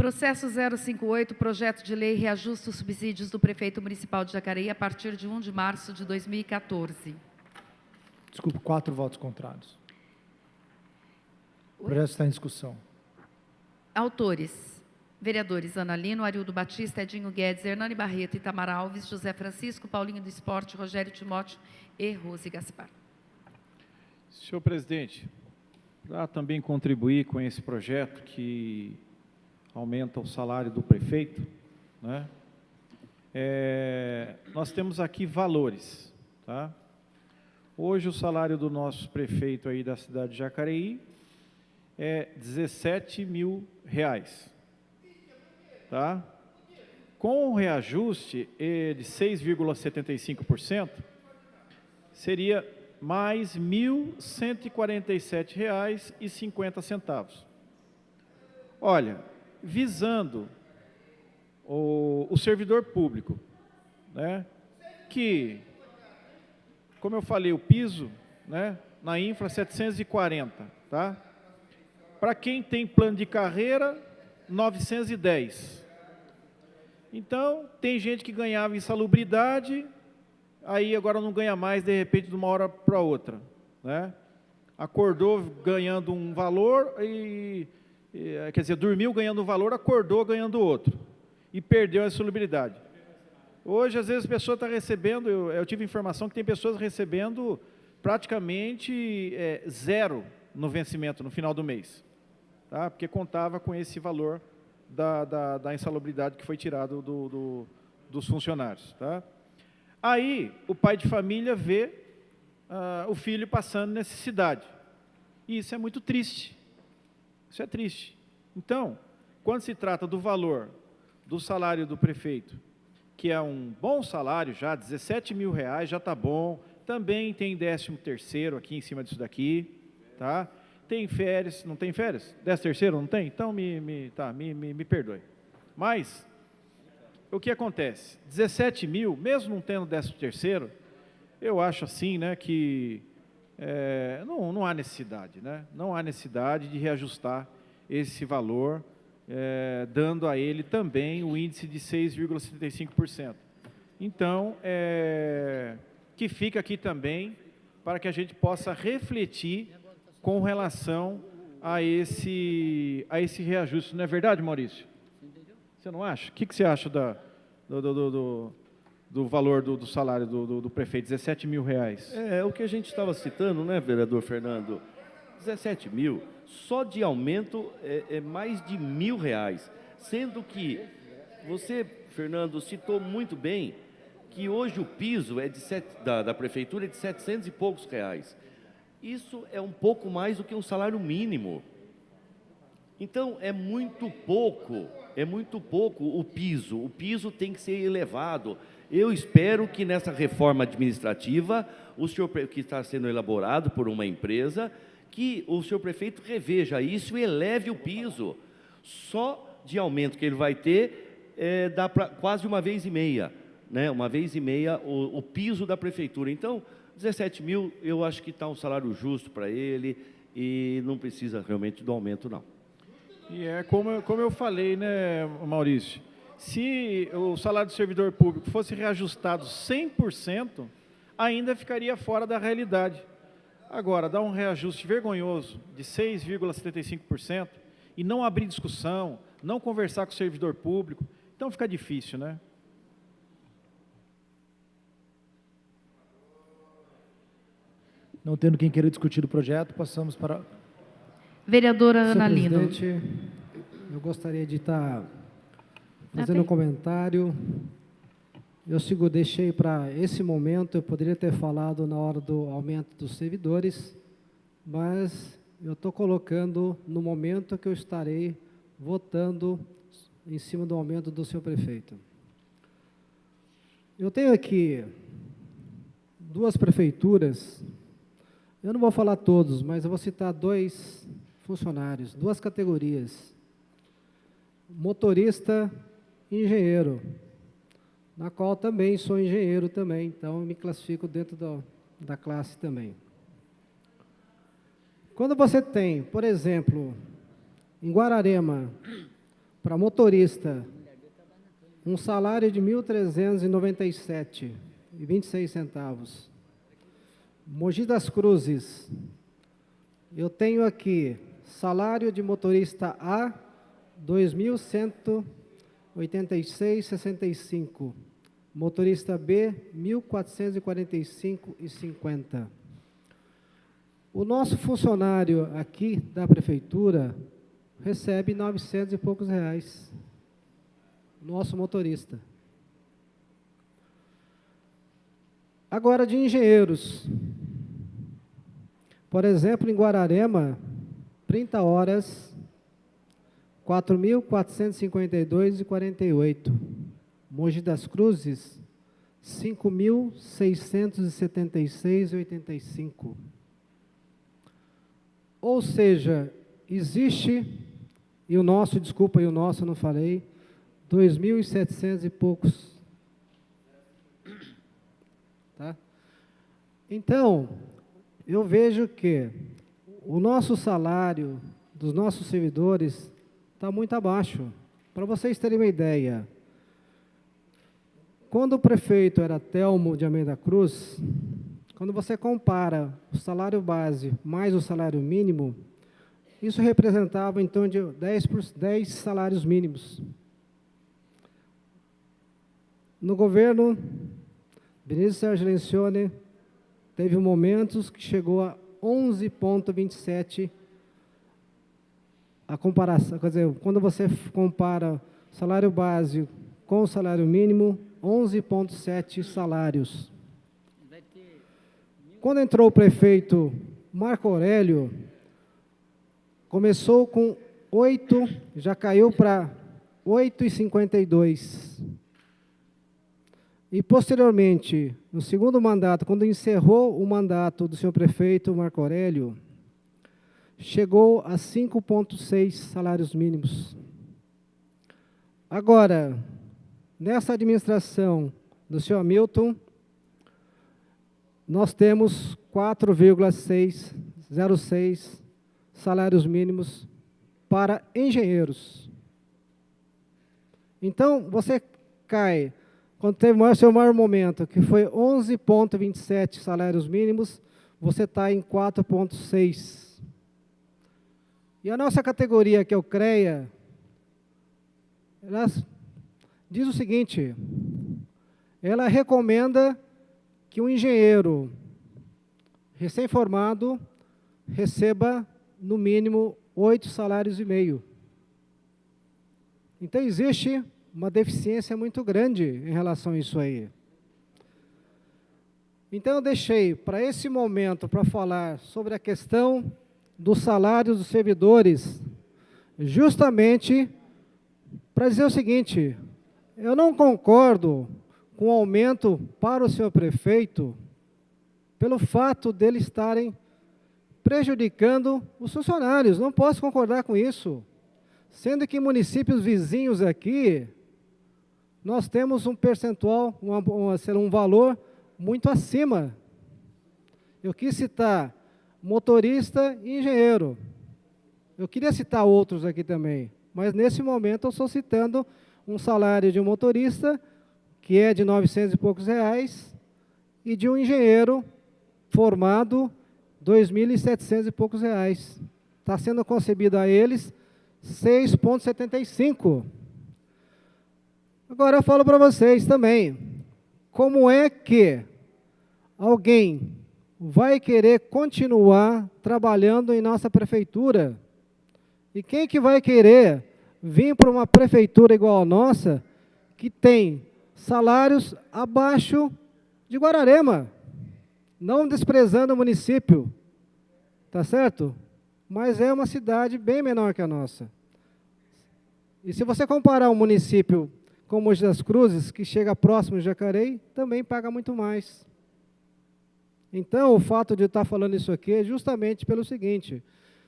Processo 058, projeto de lei reajusta os subsídios do prefeito municipal de Jacareí a partir de 1 de março de 2014. Desculpe, 4 votos contrários. O projeto está em discussão. Autores: vereadores Ana Lino, Arildo Batista, Edinho Guedes, Hernani Barreto, Itamar Alves, José Francisco, Paulinho do Esporte, Rogério Timóteo e Rose Gaspar. Senhor presidente, para também contribuir com esse projeto que aumenta o salário do prefeito, né? Nós temos aqui valores, tá? Hoje o salário do nosso prefeito aí da cidade de Jacareí é R$17 mil, tá? Com o reajuste de 6,75%, seria mais R$ 1.147,50. Olha, visando o servidor público, né, que, como eu falei, o piso, né, na infra 740, tá? Para quem tem plano de carreira, 910. Então, tem gente que ganhava insalubridade, aí agora não ganha mais, de repente, de uma hora para outra, né? Acordou ganhando um valor quer dizer, dormiu ganhando um valor, acordou ganhando outro e perdeu a insalubridade. Hoje, às vezes, a pessoa está recebendo, eu tive informação que tem pessoas recebendo praticamente zero no vencimento, no final do mês, tá? Porque contava com esse valor da insalubridade que foi tirado dos funcionários, tá? Aí, o pai de família vê o filho passando necessidade. E isso é muito triste. Isso é triste. Então, quando se trata do valor do salário do prefeito, que é um bom salário já, R$17 mil, já está bom, também tem 13º aqui em cima disso daqui, tá? Tem férias, não tem férias? 13º não tem? Então me perdoe. Mas o que acontece? 17 mil, mesmo não tendo 13º, eu acho assim, né, que não há necessidade, né? Não há necessidade de reajustar esse valor, dando a ele também o índice de 6,75%. Então, que fica aqui também para que a gente possa refletir com relação a esse reajuste. Não é verdade, Maurício? Você não acha? O que você acha do valor do salário do prefeito, R$17 mil? O que a gente estava citando, né, vereador Fernando? 17 mil, só de aumento é mais de R$1.000, sendo que você, Fernando, citou muito bem que hoje o piso da prefeitura é de 700 e poucos reais. Isso é um pouco mais do que um salário mínimo. Então, é muito pouco o piso. O piso tem que ser elevado. Eu espero que nessa reforma administrativa, o senhor, que está sendo elaborado por uma empresa, que o senhor prefeito reveja isso e eleve o piso. Só de aumento que ele vai ter, dá para quase uma vez e meia, né? Uma vez e meia o piso da prefeitura. Então, 17 mil, eu acho que está um salário justo para ele e não precisa realmente do aumento, não. E como eu falei, né, Maurício, se o salário do servidor público fosse reajustado 100%, ainda ficaria fora da realidade. Agora, dar um reajuste vergonhoso de 6,75% e não abrir discussão, não conversar com o servidor público, então fica difícil, né? Não tendo quem queira discutir o projeto, passamos para... Vereadora Ana Lino. Senhor presidente, eu gostaria de estar fazendo um comentário. Eu deixei para esse momento, eu poderia ter falado na hora do aumento dos servidores, mas eu estou colocando no momento que eu estarei votando em cima do aumento do senhor prefeito. Eu tenho aqui 2 prefeituras, eu não vou falar todos, mas eu vou citar 2 funcionários, 2 categorias, motorista e engenheiro, na qual também sou engenheiro também, então eu me classifico dentro da classe também. Quando você tem, por exemplo, em Guararema, para motorista, um salário de R$ 1.397,26. Mogi das Cruzes, eu tenho aqui salário de motorista A, R$ 2.186,65. Motorista B, R$ 1.445,50. O nosso funcionário aqui da prefeitura recebe 900 e poucos reais. Nosso motorista. Agora, de engenheiros. Por exemplo, em Guararema, 30 horas, R$ 4.452,48. Mogi das Cruzes, R$ 5.676,85. Ou seja, existe, e o nosso, desculpa, e o nosso eu não falei, 2.700 e poucos. Tá? Então, eu vejo que o nosso salário dos nossos servidores está muito abaixo. Para vocês terem uma ideia, quando o prefeito era Telmo de Almeida Cruz, quando você compara o salário base mais o salário mínimo, isso representava em torno de 10 salários mínimos. No governo Benito Sérgio Lencioni, teve momentos que chegou a 11,27 a comparação, quer dizer, quando você compara o salário base com o salário mínimo, 11,7 salários. Quando entrou o prefeito Marco Aurélio, começou com 8, já caiu para 8,52. E, posteriormente, no segundo mandato, quando encerrou o mandato do senhor prefeito Marco Aurélio, chegou a 5,6 salários mínimos. Agora, nessa administração do senhor Hamilton, nós temos 4,606 salários mínimos para engenheiros. Então, você cai, quando teve o seu maior momento, que foi 11,27 salários mínimos, você está em 4,6. E a nossa categoria, que é o CREA, ela diz o seguinte, ela recomenda que um engenheiro recém-formado receba, no mínimo, 8 salários e meio. Então, existe uma deficiência muito grande em relação a isso aí. Então, eu deixei para esse momento, para falar sobre a questão dos salários dos servidores, justamente para dizer o seguinte, eu não concordo com o aumento para o senhor prefeito, pelo fato dele estarem prejudicando os funcionários. Não posso concordar com isso. Sendo que em municípios vizinhos aqui, nós temos um percentual, um valor muito acima. Eu quis citar motorista e engenheiro. Eu queria citar outros aqui também, mas nesse momento eu estou citando um salário de um motorista, que é de 900 e poucos reais, e de um engenheiro formado, 2.700 e poucos reais. Está sendo concebido a eles 6,75. Agora eu falo para vocês também, como é que alguém vai querer continuar trabalhando em nossa prefeitura? E quem que vai querer vir para uma prefeitura igual a nossa, que tem salários abaixo de Guararema, não desprezando o município, tá certo? Mas é uma cidade bem menor que a nossa. E se você comparar um município como Mogi das Cruzes, que chega próximo de Jacareí, também paga muito mais. Então, o fato de eu estar falando isso aqui é justamente pelo seguinte,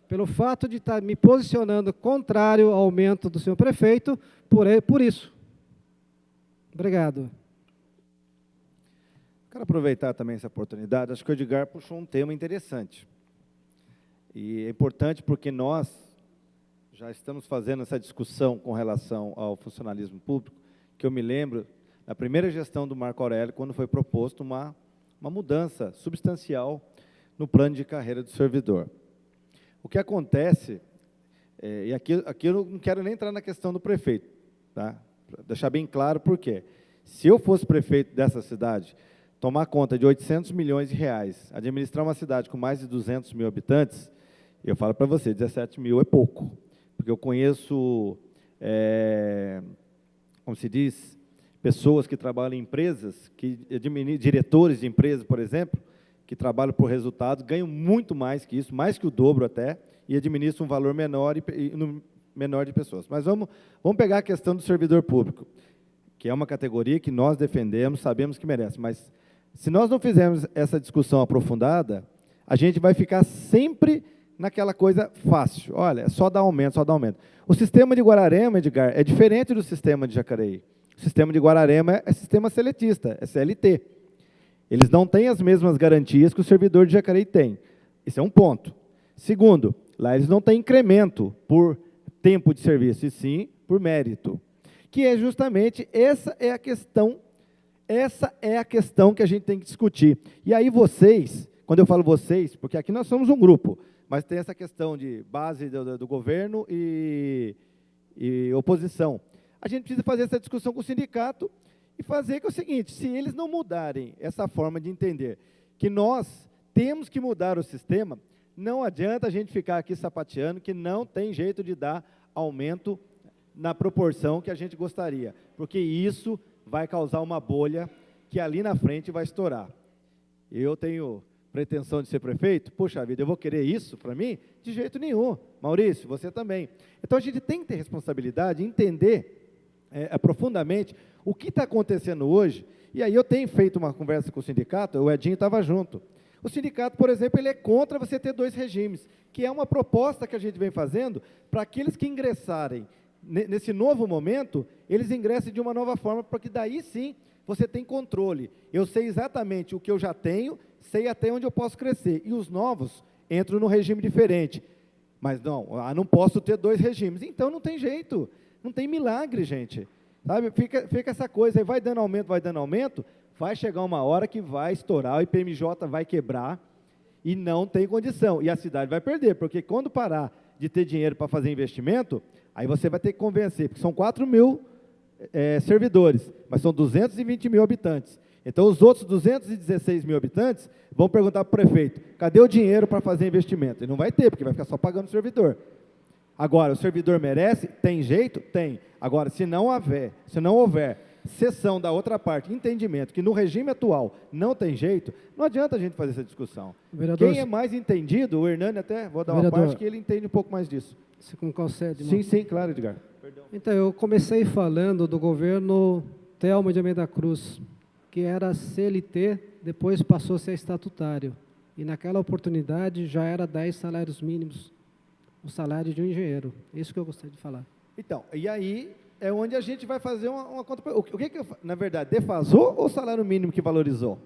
pelo fato de estar me posicionando contrário ao aumento do senhor prefeito, por isso. Obrigado. Quero aproveitar também essa oportunidade, acho que o Edgar puxou um tema interessante. E é importante porque nós já estamos fazendo essa discussão com relação ao funcionalismo público, que eu me lembro da primeira gestão do Marco Aurélio, quando foi proposto uma mudança substancial no plano de carreira do servidor. O que acontece, e aqui eu não quero nem entrar na questão do prefeito, tá? Para deixar bem claro por quê. Se eu fosse prefeito dessa cidade, tomar conta de 800 milhões de reais, administrar uma cidade com mais de 200 mil habitantes, eu falo para você, 17 mil é pouco, porque eu conheço, como se diz, pessoas que trabalham em empresas, diretores de empresas, por exemplo, que trabalham por resultados, ganham muito mais que isso, mais que o dobro até, e administram um valor menor menor de pessoas. Mas vamos pegar a questão do servidor público, que é uma categoria que nós defendemos, sabemos que merece, mas se nós não fizermos essa discussão aprofundada, a gente vai ficar sempre naquela coisa fácil. Olha, é só dar aumento, só dar aumento. O sistema de Guararema, Edgar, é diferente do sistema de Jacareí. O sistema de Guararema é sistema seletista, é CLT. Eles não têm as mesmas garantias que o servidor de Jacareí tem. Esse é um ponto. Segundo, lá eles não têm incremento por tempo de serviço, e sim por mérito. Que é justamente, essa é a questão que a gente tem que discutir. E aí vocês, quando eu falo vocês, porque aqui nós somos um grupo, mas tem essa questão de base do governo e oposição. A gente precisa fazer essa discussão com o sindicato e fazer que é o seguinte, se eles não mudarem essa forma de entender que nós temos que mudar o sistema, não adianta a gente ficar aqui sapateando que não tem jeito de dar aumento na proporção que a gente gostaria, porque isso vai causar uma bolha que ali na frente vai estourar. Eu tenho pretensão de ser prefeito? Puxa vida, eu vou querer isso para mim? De jeito nenhum. Maurício, você também. Então, a gente tem que ter responsabilidade, entender profundamente o que está acontecendo hoje, e aí eu tenho feito uma conversa com o sindicato, o Edinho estava junto. O sindicato, por exemplo, ele é contra você ter 2 regimes, que é uma proposta que a gente vem fazendo para aqueles que ingressarem nesse novo momento, eles ingressem de uma nova forma, porque daí sim você tem controle. Eu sei exatamente o que eu já tenho, sei até onde eu posso crescer, e os novos entram no regime diferente. Mas não posso ter 2 regimes. Então não tem jeito, não tem milagre, gente. Sabe? Fica essa coisa, aí vai dando aumento, vai chegar uma hora que vai estourar, o IPMJ vai quebrar, e não tem condição. E a cidade vai perder, porque quando parar de ter dinheiro para fazer investimento, aí você vai ter que convencer, porque são 4 mil servidores, mas são 220 mil habitantes. Então, os outros 216 mil habitantes vão perguntar para o prefeito, cadê o dinheiro para fazer investimento? E não vai ter, porque vai ficar só pagando o servidor. Agora, o servidor merece? Tem jeito? Tem. Agora, se não houver cessão da outra parte, entendimento que no regime atual não tem jeito, não adianta a gente fazer essa discussão. Vereador, quem é mais entendido, o Hernani até, vou dar uma vereador, parte que ele entende um pouco mais disso. você concede? Sim, claro, Edgar. Então, eu comecei falando do governo Telmo de Almeida Cruz, que era CLT, depois passou a ser estatutário. E naquela oportunidade já era 10 salários mínimos, o salário de um engenheiro. Isso que eu gostaria de falar. Então, e aí é onde a gente vai fazer uma conta. O que na verdade, defasou ou o salário mínimo que valorizou?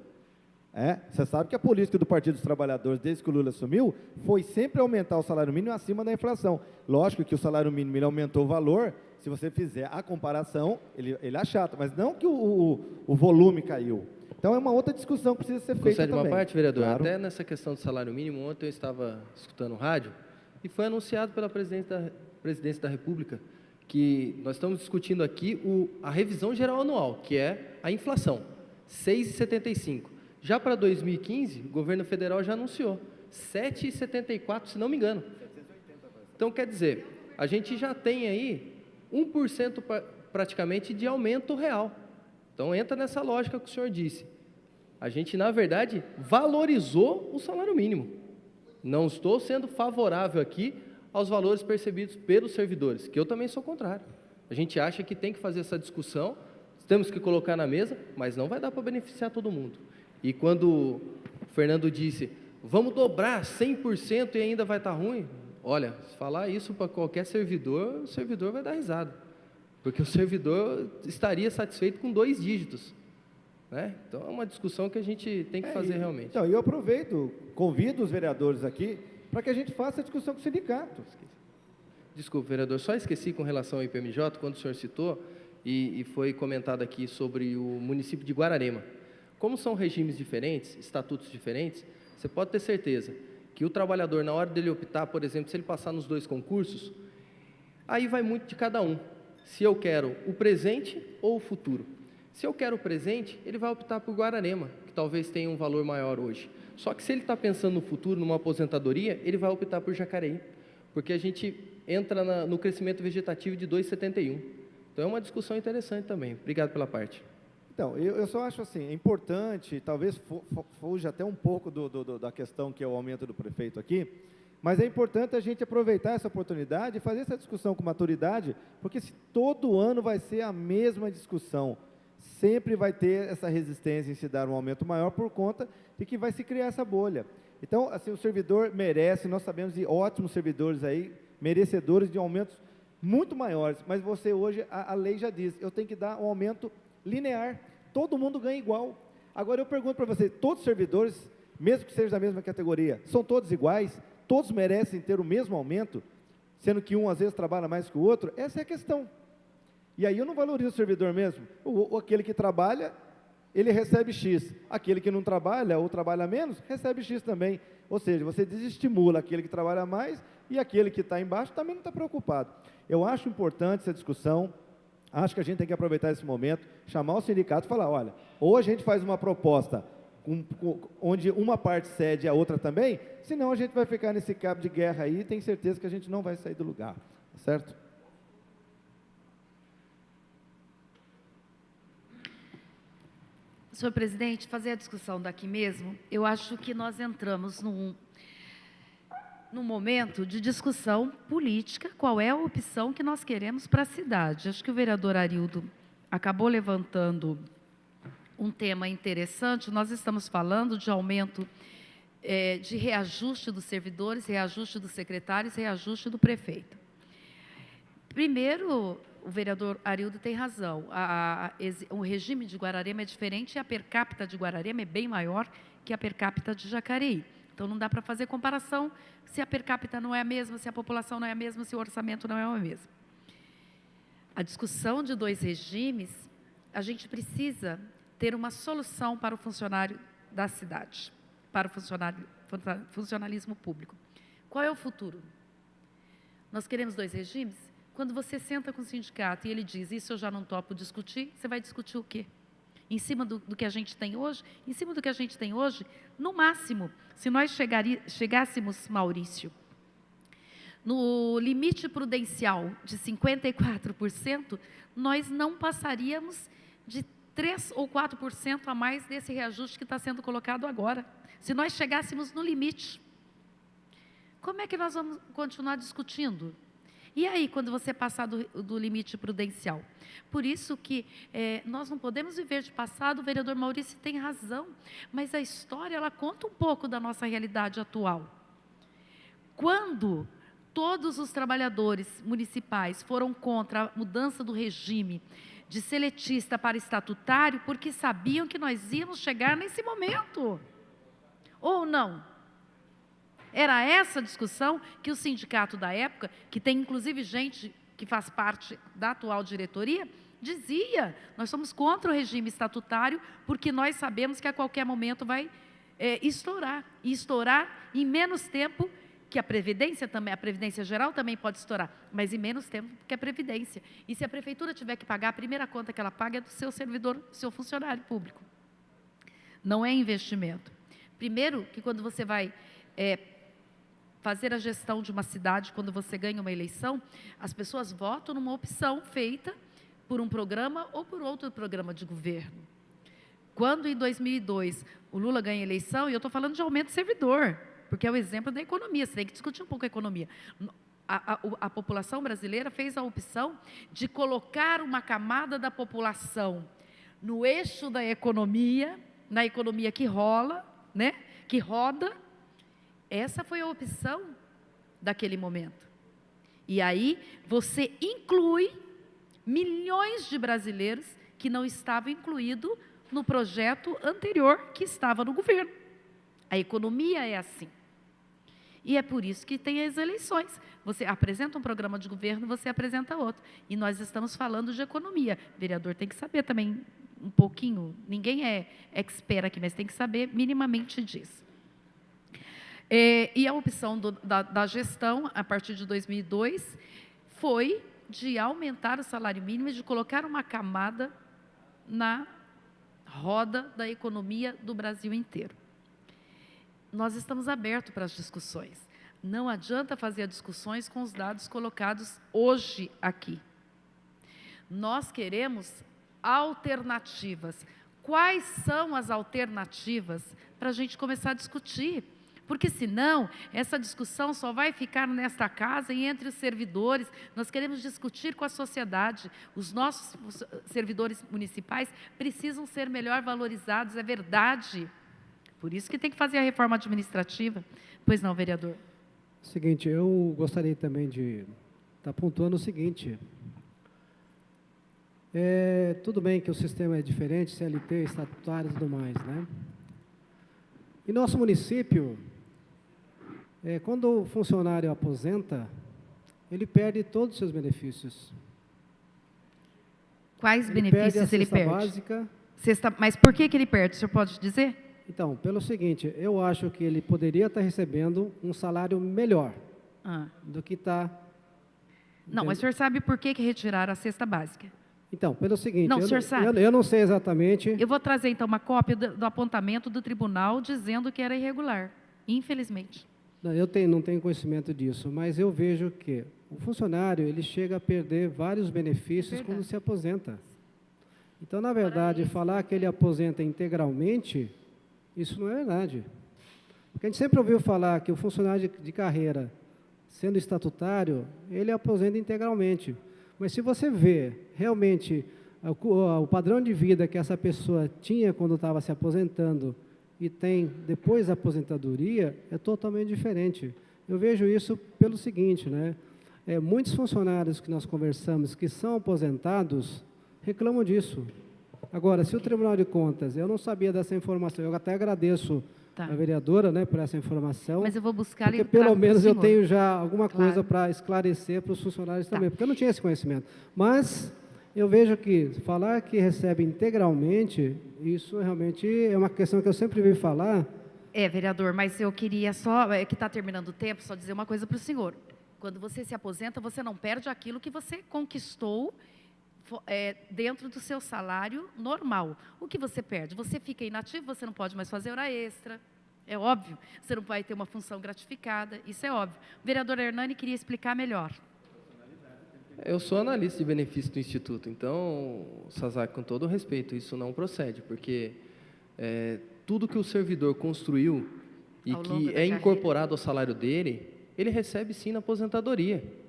Você sabe que a política do Partido dos Trabalhadores, desde que o Lula assumiu, foi sempre aumentar o salário mínimo acima da inflação. Lógico que o salário mínimo ele aumentou o valor, se você fizer a comparação, ele achata, mas não que o volume caiu. Então, é uma outra discussão que precisa ser feita Concede também. uma parte, vereador? Claro. Até nessa questão do salário mínimo, ontem eu estava escutando o rádio e foi anunciado pela Presidência da República que nós estamos discutindo aqui a revisão geral anual, que é a inflação, 6,75. Já para 2015, o governo federal já anunciou 7,74, se não me engano. Então, quer dizer, a gente já tem aí 1% praticamente de aumento real. Então, entra nessa lógica que o senhor disse. A gente, na verdade, valorizou o salário mínimo. Não estou sendo favorável aqui aos valores percebidos pelos servidores, que eu também sou contrário. A gente acha que tem que fazer essa discussão, temos que colocar na mesa, mas não vai dar para beneficiar todo mundo. E quando o Fernando disse, vamos dobrar 100% e ainda vai estar ruim, olha, se falar isso para qualquer servidor, o servidor vai dar risada, porque o servidor estaria satisfeito com 2 dígitos. Né? Então, é uma discussão que a gente tem que fazer realmente. Então, eu aproveito, convido os vereadores aqui, para que a gente faça a discussão com o sindicato. Desculpa, vereador, só esqueci com relação ao IPMJ, quando o senhor citou, e foi comentado aqui sobre o município de Guararema. Como são regimes diferentes, estatutos diferentes, você pode ter certeza que o trabalhador, na hora dele optar, por exemplo, se ele passar nos 2 concursos, aí vai muito de cada um. Se eu quero o presente ou o futuro. Se eu quero o presente, ele vai optar por Guararema, que talvez tenha um valor maior hoje. Só que se ele está pensando no futuro, numa aposentadoria, ele vai optar por Jacareí, porque a gente entra no crescimento vegetativo de 2,71. Então é uma discussão interessante também. Obrigado pela parte. Então, eu só acho assim, é importante, talvez fuja até um pouco da questão que é o aumento do prefeito aqui, mas é importante a gente aproveitar essa oportunidade e fazer essa discussão com maturidade, porque se todo ano vai ser a mesma discussão, sempre vai ter essa resistência em se dar um aumento maior por conta de que vai se criar essa bolha. Então, assim, o servidor merece, nós sabemos de ótimos servidores aí, merecedores de aumentos muito maiores, mas você hoje, a lei já diz, eu tenho que dar um aumento linear, todo mundo ganha igual. Agora eu pergunto para você, todos os servidores, mesmo que sejam da mesma categoria, são todos iguais? Todos merecem ter o mesmo aumento, sendo que um às vezes trabalha mais que o outro? Essa é a questão. E aí eu não valorizo o servidor mesmo. Aquele que trabalha, ele recebe X. Aquele que não trabalha ou trabalha menos, recebe X também. Ou seja, você desestimula aquele que trabalha mais e aquele que está embaixo também não está preocupado. Eu acho importante essa discussão. Acho que a gente tem que aproveitar esse momento, chamar o sindicato e falar, olha, ou a gente faz uma proposta onde uma parte cede e a outra também, senão a gente vai ficar nesse cabo de guerra aí e tenho certeza que a gente não vai sair do lugar, certo? Senhor presidente, fazer a discussão daqui mesmo, eu acho que nós entramos num momento de discussão política, qual é a opção que nós queremos para a cidade. Acho que o vereador Arildo acabou levantando um tema interessante. Nós estamos falando de aumento de reajuste dos servidores, reajuste dos secretários, reajuste do prefeito. Primeiro, o vereador Arildo tem razão, o regime de Guararema é diferente e a per capita de Guararema é bem maior que a per capita de Jacareí. Então, não dá para fazer comparação se a per capita não é a mesma, se a população não é a mesma, se o orçamento não é o mesmo. A discussão de 2 regimes, a gente precisa ter uma solução para o funcionário da cidade, para o funcionalismo público. Qual é o futuro? Nós queremos 2 regimes? Quando você senta com o sindicato e ele diz, isso eu já não topo discutir, você vai discutir o quê? Em cima do que a gente tem hoje? Em cima do que a gente tem hoje, no máximo, se nós chegássemos, Maurício, no limite prudencial de 54%, nós não passaríamos de 3 ou 4% a mais desse reajuste que está sendo colocado agora. Se nós chegássemos no limite, como é que nós vamos continuar discutindo? E aí, quando você passar do limite prudencial? Por isso que nós não podemos viver de passado, o vereador Maurício tem razão, mas a história, ela conta um pouco da nossa realidade atual. Quando todos os trabalhadores municipais foram contra a mudança do regime de seletista para estatutário, porque sabiam que nós íamos chegar nesse momento, ou não? Era essa a discussão que o sindicato da época, que tem inclusive gente que faz parte da atual diretoria, dizia, nós somos contra o regime estatutário, porque nós sabemos que a qualquer momento vai estourar, e estourar em menos tempo que a Previdência também, a Previdência Geral também pode estourar, mas em menos tempo que a Previdência. E se a Prefeitura tiver que pagar, a primeira conta que ela paga é do seu servidor, do seu funcionário público. Não é investimento. Primeiro, que quando você vai fazer a gestão de uma cidade, quando você ganha uma eleição, as pessoas votam numa opção feita por um programa ou por outro programa de governo. Quando, em 2002, o Lula ganha a eleição, e eu estou falando de aumento de servidor, porque é o exemplo da economia, você tem que discutir um pouco a economia. A população brasileira fez a opção de colocar uma camada da população no eixo da economia, na economia que rola, né, que roda. Essa foi a opção daquele momento. E aí você inclui milhões de brasileiros que não estavam incluídos no projeto anterior que estava no governo. A economia é assim. E é por isso que tem as eleições. Você apresenta um programa de governo, você apresenta outro. E nós estamos falando de economia. O vereador tem que saber também um pouquinho, ninguém é expert aqui, mas tem que saber minimamente disso. E a opção da gestão, a partir de 2002, foi de aumentar o salário mínimo e de colocar uma camada na roda da economia do Brasil inteiro. Nós estamos abertos para as discussões. Não adianta fazer discussões com os dados colocados hoje aqui. Nós queremos alternativas. Quais são as alternativas para a gente começar a discutir? Porque, senão, essa discussão só vai ficar nesta casa e entre os servidores. Nós queremos discutir com a sociedade. Os nossos servidores municipais precisam ser melhor valorizados, é verdade. Por isso que tem que fazer a reforma administrativa. Pois não, vereador? Seguinte, eu gostaria também de estar pontuando o seguinte. Tudo bem que o sistema é diferente, CLT, estatutário e tudo mais, né? Em nosso município, quando o funcionário aposenta, ele perde todos os seus benefícios. Quais benefícios ele perde? Básica. Mas por que ele perde? O senhor pode dizer? Então, pelo seguinte, eu acho que ele poderia estar recebendo um salário melhor do que está... Não, mas o senhor sabe por que retiraram a cesta básica? Então, pelo seguinte, não, o senhor sabe? Eu não sei exatamente... Eu vou trazer, então, uma cópia do apontamento do tribunal dizendo que era irregular, infelizmente. Não, eu não tenho conhecimento disso, mas eu vejo que o funcionário, ele chega a perder vários benefícios quando se aposenta. Então, na verdade, falar que ele aposenta integralmente, isso não é verdade. Porque a gente sempre ouviu falar que o funcionário de carreira, sendo estatutário, ele aposenta integralmente. Mas se você vê realmente o padrão de vida que essa pessoa tinha quando estava se aposentando e tem depois da aposentadoria, é totalmente diferente. Eu vejo isso pelo seguinte, né? Muitos funcionários que nós conversamos que são aposentados reclamam disso. Agora, se o Tribunal de Contas, eu não sabia dessa informação, eu até agradeço a vereadora, né, por essa informação. Mas eu vou buscar porque pelo menos eu tenho já alguma coisa para esclarecer para os funcionários também, porque eu não tinha esse conhecimento. Mas eu vejo que falar que recebe integralmente, isso realmente é uma questão que eu sempre vi falar. Vereador, mas eu queria só, que está terminando o tempo, só dizer uma coisa para o senhor. Quando você se aposenta, você não perde aquilo que você conquistou dentro do seu salário normal. O que você perde? Você fica inativo, você não pode mais fazer hora extra, é óbvio. Você não vai ter uma função gratificada, isso é óbvio. O vereador Hernani queria explicar melhor. Eu sou analista de benefício do Instituto, então, Sazak, com todo o respeito, isso não procede, porque tudo que o servidor construiu e que é incorporado ao salário dele, ele recebe sim na aposentadoria.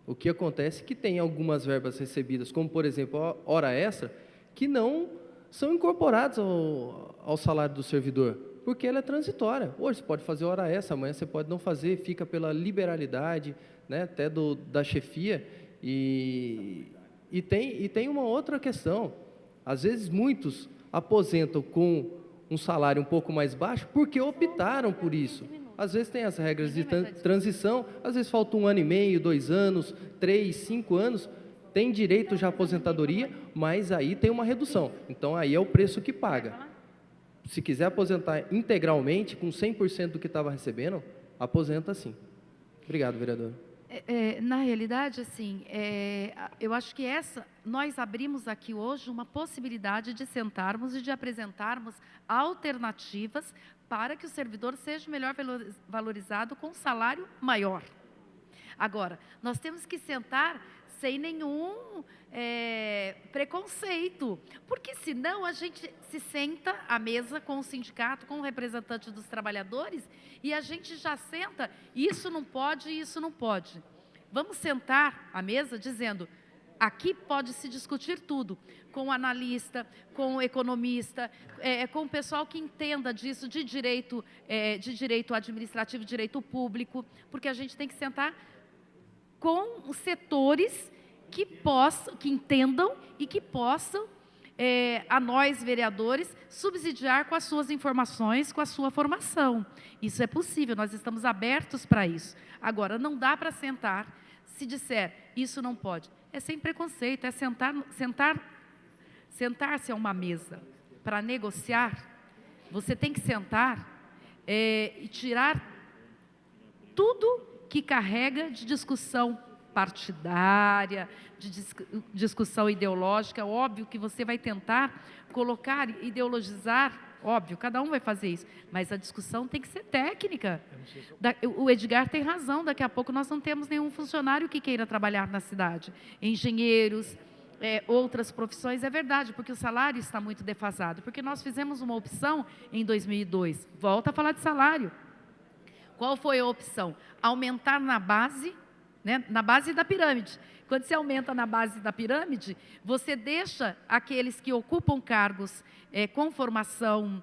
O que acontece é que tem algumas verbas recebidas, como, por exemplo, a hora extra, que não são incorporadas ao salário do servidor, porque ela é transitória. Hoje você pode fazer hora extra, amanhã você pode não fazer, fica pela liberalidade, né, até da chefia. E tem uma outra questão. Às vezes, muitos aposentam com um salário um pouco mais baixo porque optaram por isso. Às vezes tem as regras de transição, às vezes falta 1 ano e meio, 2 anos, 3, 5 anos, tem direito já à aposentadoria, mas aí tem uma redução. Então, aí é o preço que paga. Se quiser aposentar integralmente, com 100% do que estava recebendo, aposenta sim. Obrigado, vereador. Na realidade, assim, eu acho que nós abrimos aqui hoje uma possibilidade de sentarmos e de apresentarmos alternativas para que o servidor seja melhor valorizado com um salário maior. Agora, nós temos que sentar sem nenhum preconceito, porque senão a gente se senta à mesa com o sindicato, com o representante dos trabalhadores, e a gente já senta, isso não pode, isso não pode. Vamos sentar à mesa dizendo, aqui pode se discutir tudo, com o analista, com o economista, com o pessoal que entenda disso, de direito administrativo, direito público, porque a gente tem que sentar com os setores que entendam e que possam a nós, vereadores, subsidiar com as suas informações, com a sua formação. Isso é possível, nós estamos abertos para isso. Agora, não dá para sentar, se disser, isso não pode. É sem preconceito, é sentar-se a uma mesa para negociar. Você tem que sentar e tirar tudo que carrega de discussão partidária, de discussão ideológica. Óbvio que você vai tentar colocar, ideologizar, óbvio, cada um vai fazer isso, mas a discussão tem que ser técnica. O Edgar tem razão, daqui a pouco nós não temos nenhum funcionário que queira trabalhar na cidade. Engenheiros, outras profissões, é verdade, porque o salário está muito defasado, porque nós fizemos uma opção em 2002, volta a falar de salário. Qual foi a opção? Aumentar na base, né, na base da pirâmide. Quando você aumenta na base da pirâmide, você deixa aqueles que ocupam cargos com formação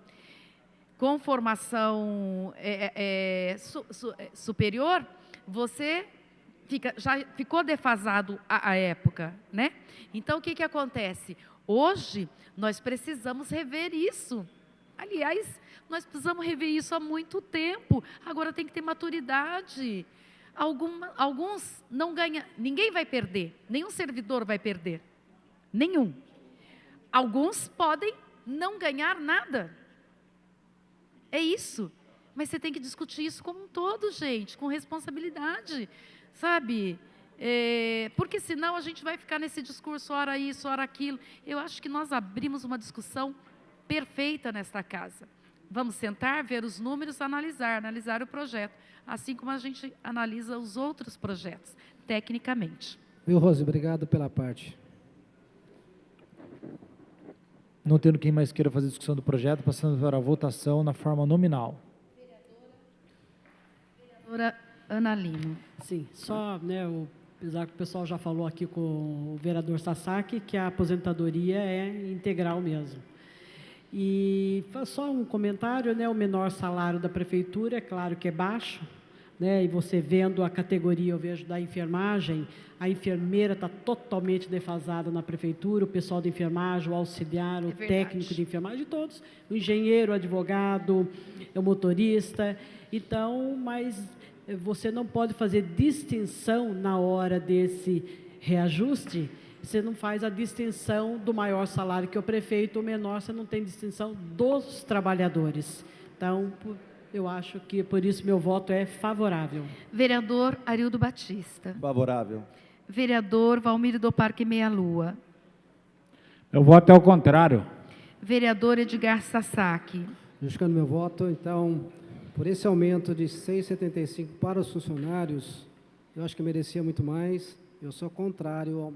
superior, você já ficou defasado à época, né? Então, o que acontece? Hoje, nós precisamos rever isso. Aliás, nós precisamos rever isso há muito tempo. Agora tem que ter maturidade. Alguns não ganham, ninguém vai perder, nenhum servidor vai perder, nenhum. Alguns podem não ganhar nada. É isso. Mas você tem que discutir isso como um todo, gente, com responsabilidade, sabe? Porque senão a gente vai ficar nesse discurso, ora isso, ora aquilo. Eu acho que nós abrimos uma discussão perfeita nesta casa. Vamos sentar, ver os números, analisar o projeto, assim como a gente analisa os outros projetos, tecnicamente. Viu, Rose? Obrigado pela parte. Não tendo quem mais queira fazer discussão do projeto, passando para a votação na forma nominal. Vereadora Ana Lima. Sim, só, né, apesar que o pessoal já falou aqui com o vereador Sasaki, que a aposentadoria é integral mesmo. E só um comentário, né, o menor salário da prefeitura, é claro que é baixo, né, e você vendo a categoria, eu vejo da enfermagem, a enfermeira está totalmente defasada na prefeitura, o pessoal da enfermagem, o auxiliar, o técnico de enfermagem, todos, o engenheiro, o advogado, o motorista. Então, mas você não pode fazer distinção na hora desse reajuste. Você não faz a distinção do maior salário que o prefeito, o menor, você não tem distinção dos trabalhadores. Então, eu acho que, por isso, meu voto é favorável. Vereador Arildo Batista. Favorável. Vereador Valmir do Parque Meia Lua. Meu voto é ao contrário. Vereador Edgar Sasaki. Justificando meu voto, então, por esse aumento de 6,75 para os funcionários, eu acho que merecia muito mais. Eu sou contrário ao...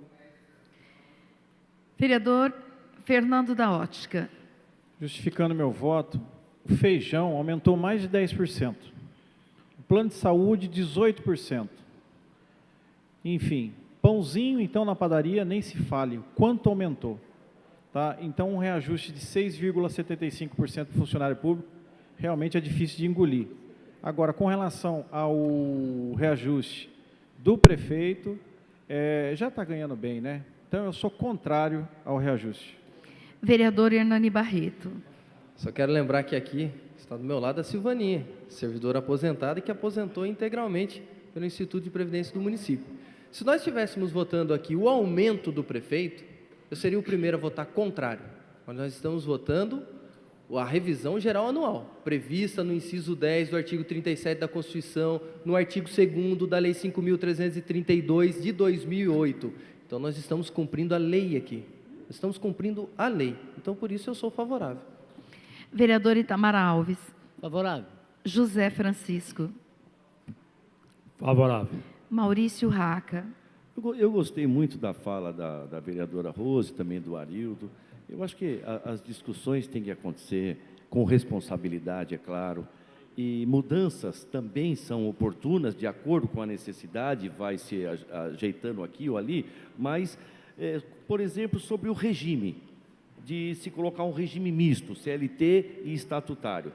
Vereador Fernando da Ótica. Justificando meu voto, o feijão aumentou mais de 10%. O plano de saúde, 18%. Enfim, pãozinho, então, na padaria, nem se fale. Quanto aumentou? Tá? Então, um reajuste de 6,75% para o funcionário público realmente é difícil de engolir. Agora, com relação ao reajuste do prefeito, já está ganhando bem, né? Então, eu sou contrário ao reajuste. Vereador Hernani Barreto. Só quero lembrar que aqui está do meu lado a Silvaninha, servidora aposentada e que aposentou integralmente pelo Instituto de Previdência do município. Se nós estivéssemos votando aqui o aumento do prefeito, eu seria o primeiro a votar contrário. Mas nós estamos votando a revisão geral anual, prevista no inciso 10 do artigo 37 da Constituição, no artigo 2º da Lei 5.332 de 2008. Então, nós estamos cumprindo a lei aqui. Estamos cumprindo a lei. Então, por isso, eu sou favorável. Vereador Itamar Alves. Favorável. José Francisco. Favorável. Maurício Raca. Eu gostei muito da fala da vereadora Rose, também do Arildo. Eu acho que as discussões têm que acontecer com responsabilidade, é claro, e mudanças também são oportunas, de acordo com a necessidade, vai se ajeitando aqui ou ali, mas, por exemplo, sobre o regime, de se colocar um regime misto, CLT e estatutário.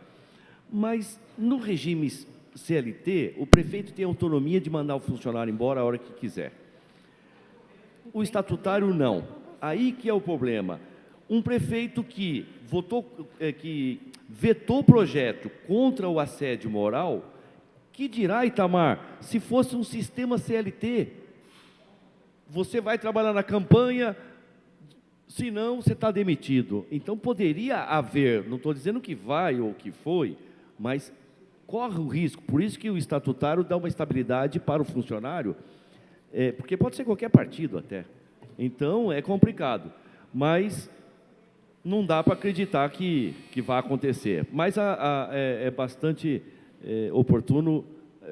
Mas, no regime CLT, o prefeito tem autonomia de mandar o funcionário embora a hora que quiser. O estatutário, não. Aí que é o problema. um prefeito que que vetou o projeto contra o assédio moral, que dirá, Itamar, se fosse um sistema CLT, você vai trabalhar na campanha, se não, você está demitido. Então, poderia haver, não estou dizendo que vai ou que foi, mas corre o risco, por isso que o estatutário dá uma estabilidade para o funcionário, porque pode ser qualquer partido até. Então, é complicado, mas não dá para acreditar que vai acontecer. Mas é bastante oportuno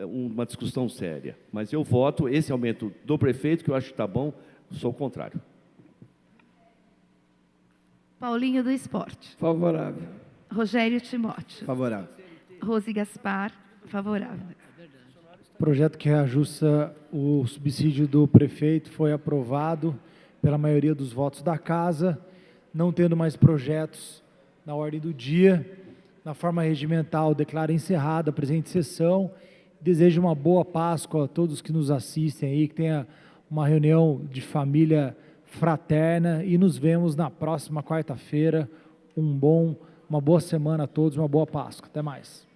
uma discussão séria. Mas eu voto esse aumento do prefeito, que eu acho que está bom, sou o contrário. Paulinho do Esporte. Favorável. Rogério Timóteo. Favorável. Rose Gaspar, favorável. Projeto que reajusta o subsídio do prefeito foi aprovado pela maioria dos votos da casa, não tendo mais projetos na ordem do dia. Na forma regimental, declaro encerrada a presente sessão. Desejo uma boa Páscoa a todos que nos assistem aí, que tenha uma reunião de família fraterna e nos vemos na próxima quarta-feira. Uma boa semana a todos, uma boa Páscoa. Até mais.